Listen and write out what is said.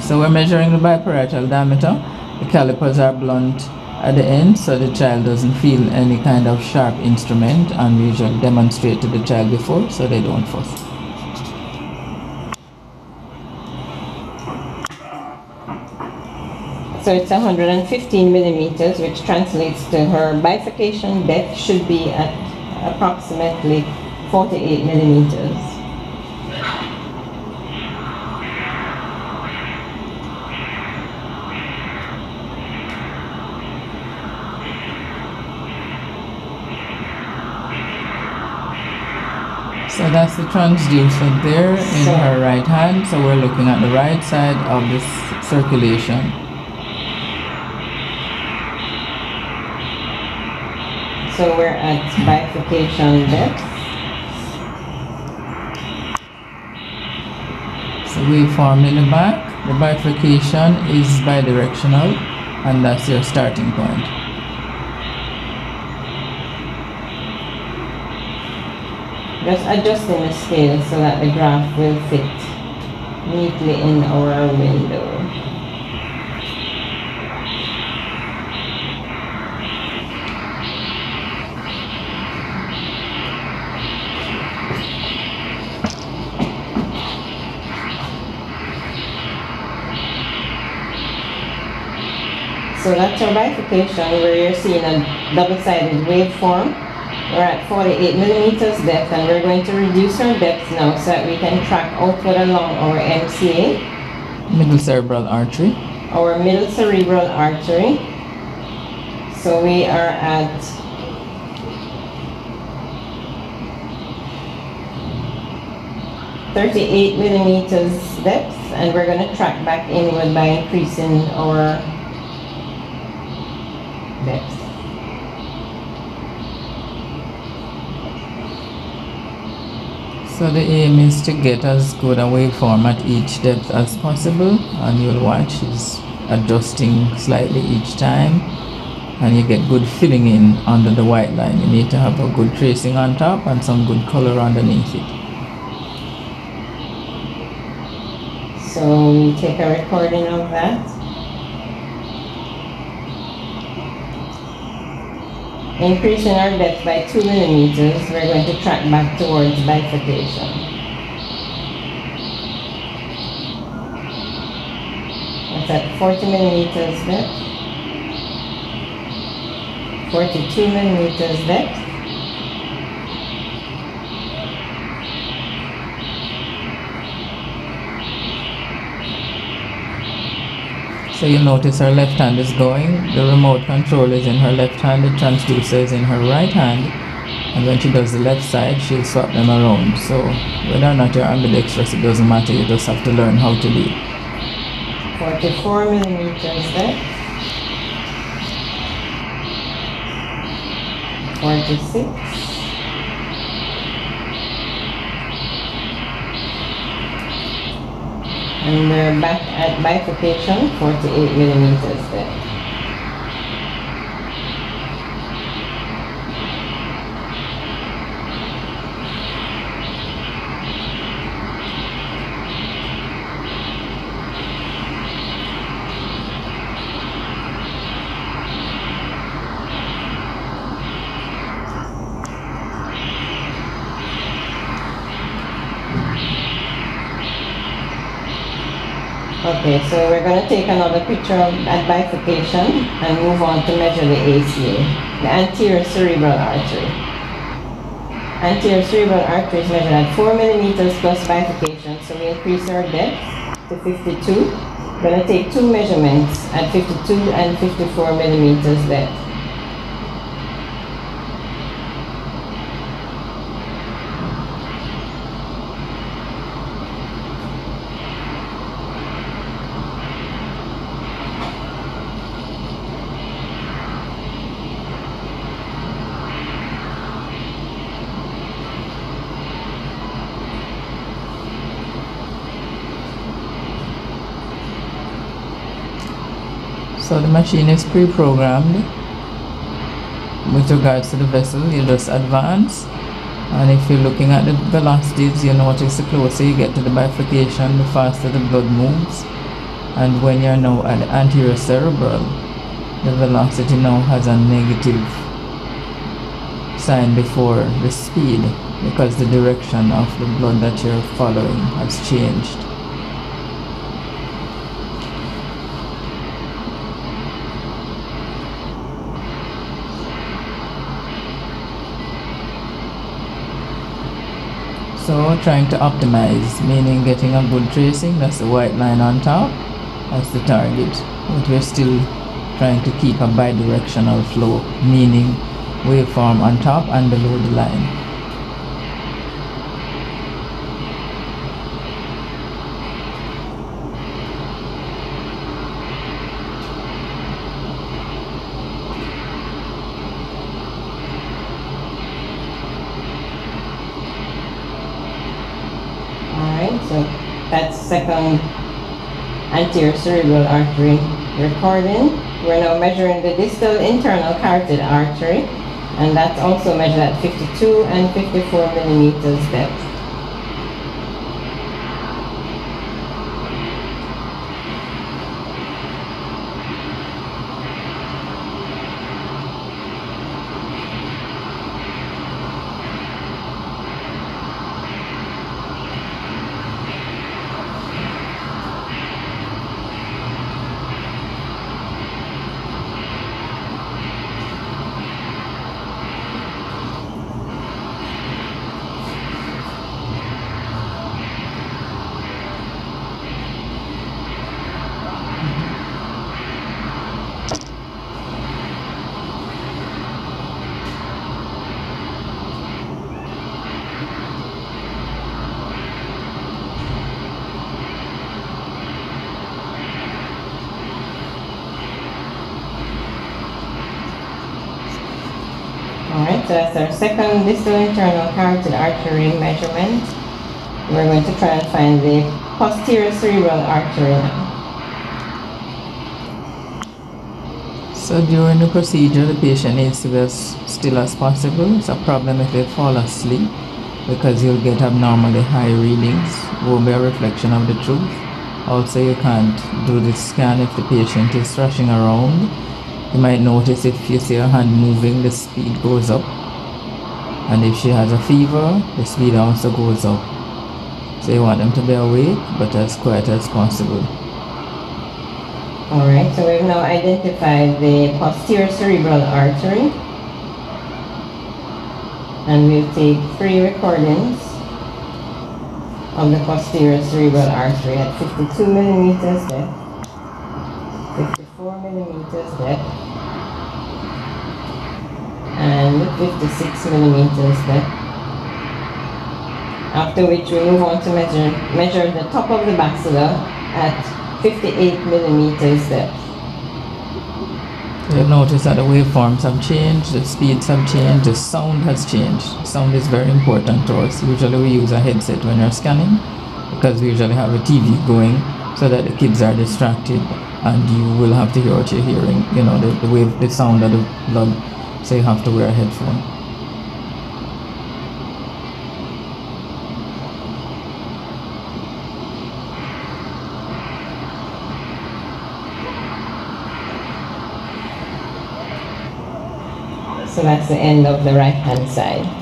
So we're measuring the biparietal diameter. The calipers are blunt at the end so the child doesn't feel any kind of sharp instrument, and we usually demonstrate to the child before so they don't fuss. So it's 115 millimeters, which translates to her bifurcation depth should be at approximately 48 millimeters. So that's the transducer there in her right hand. So we're looking at the right side of this circulation. So we're at bifurcation depth. So waveform in the back. The bifurcation is bidirectional, and that's your starting point. Just adjusting the scale so that the graph will fit neatly in our window. So that's our bifurcation where you're seeing a double-sided waveform. We're at 48 millimeters depth, and we're going to reduce our depth now so that we can track outward along our MCA. Middle cerebral artery. Our middle cerebral artery. So we are at 38 millimeters depth, and we're going to track back inward by increasing our depth. So the aim is to get as good a waveform at each depth as possible, and you'll watch she's adjusting slightly each time, and you get good filling in under the white line. You need to have a good tracing on top and some good color underneath it. So we take a recording of that. Increasing our depth by 2 millimeters, we're going to track back towards bifurcation. That's at 40 millimeters depth, 42 millimeters depth, So you'll notice her left hand is going, the remote control is in her left hand, the transducer is in her right hand, and when she does the left side, she'll swap them around. So whether or not you're ambidextrous, it doesn't matter, you just have to learn how to do it. 44 millimeters depth, 46, and we're back at bifurcation, 48 millimeters depth. Okay, so we're going to take another picture of at bifurcation and move on to measure the ACA, the anterior cerebral artery. Anterior cerebral artery is measured at 4 millimeters plus bifurcation, so we increase our depth to 52. We're going to take two measurements at 52 and 54 millimeters depth. So the machine is pre-programmed with regards to the vessel. You just advance, and if you're looking at the velocities, you notice the closer you get to the bifurcation, the faster the blood moves. And when you're now at the anterior cerebral, the velocity now has a negative sign before the speed, because the direction of the blood that you're following has changed. So trying to optimize, meaning getting a good tracing, that's the white line on top, that's the target. But we're still trying to keep a bidirectional flow, meaning waveform on top and below the line. So that's second anterior cerebral artery recording. We're now measuring the distal internal carotid artery, and that's also measured at 52 and 54 millimeters depth. Alright, so that's our second distal internal carotid artery measurement. We're going to try and find the posterior cerebral artery now. So during the procedure, the patient needs to be as still as possible. It's a problem if they fall asleep, because you'll get abnormally high readings. Won't be a reflection of the truth. Also, you can't do the scan if the patient is thrashing around. You might notice if you see her hand moving, the speed goes up. And if she has a fever, the speed also goes up. So you want them to be awake, but as quiet as possible. Alright, so we've now identified the posterior cerebral artery. And we'll take 3 recordings of the posterior cerebral artery at 52 millimeters depth, 54 millimeters depth, and 56 millimeters depth. After which we move on to measure the top of the maxilla at 58 millimeters depth. You'll notice that the waveforms have changed, the speeds have changed, the sound has changed. Sound is very important to us. Usually we use a headset when you're scanning, because we usually have a TV going so that the kids are distracted and you will have to hear what you're hearing, you know, the wave, the sound of the blood, so you have to wear a headphone. So that's the end of the right hand side.